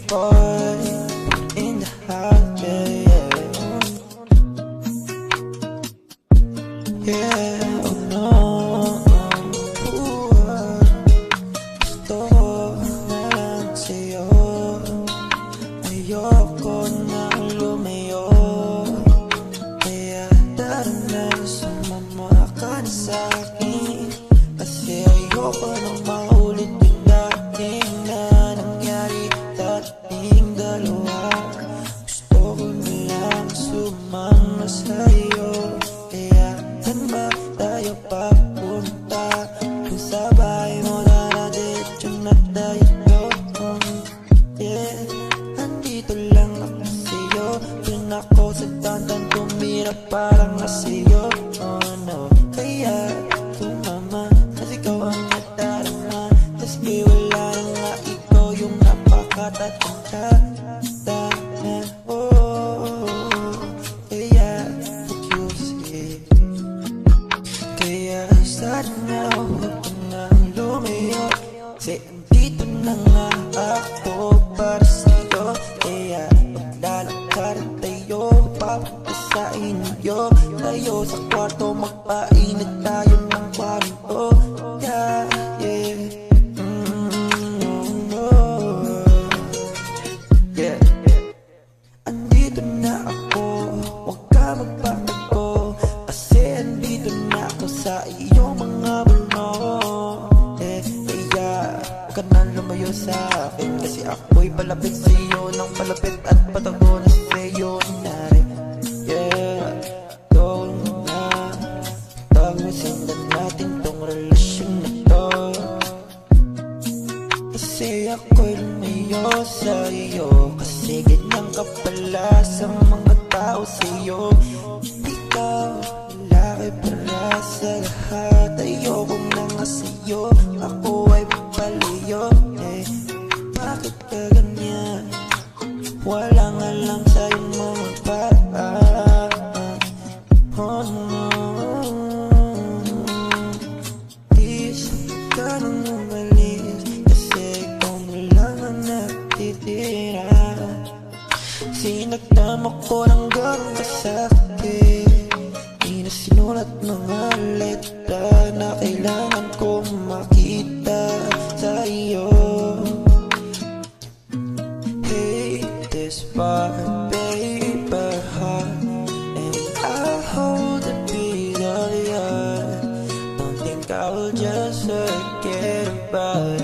boy in the house, yeah, yeah, oh no, gusto ko na lang sa'yo, ayoko na lumayo, kaya tara na sumama ka na sa'kin, kasi ayoko nang maulit yung dating na nangyari dating dalawa. Gusto ko na lang sumama sa'yo, kaya saan ba tayo papunta? Kung sa bahay mo na diretso na tayo, yeah. Andito lang ako sa'yo, dun ako sa tantan tumira parang nasa'yo, oh no. Kaya tumama, kasi ikaw ang nadarama, kasi wala na nga ikaw yung napakatatanda na, oh. Kaya pupusin, kaya sana huwag ka nang lumayo, kasi andito na nga ako para sa'yo. Kaya maglalakad tayo papunta sa inyo, tayo sa kwarto magpainit tayo ng kwarto, yeah, yeah, no, yeah. Andito na ako, huwag ka magpapagpo, kasi andito na ako sa iyong mga bulno, eh. Kaya huwag ka na lumayo sa akin, kasi ako'y palapit sa'yo ng palapit at patago na sa'yo na rin, yeah. Go na, tapusin na natin tong relasyon na to, kasi ako'y lumayo sa iyo, kasi ganyan ka pala sa mga tao sa'yo. Ikaw, lalaki para sa lahat, ayoko na nga sa'yo, ako ay paliyo, eh. Bakit ka ganyan? Walang alam sa'yo mga paraan, oh no. Please, ka nang umalis, kasi ikaw na lang ang natitira. Sinagdam ako ng gano'ng kasakit, di na sinulat mga letra na kailangan kong makita sa iyo. Hate this paper heart, and I hold a piece of your. Don't think I'll just forget about it.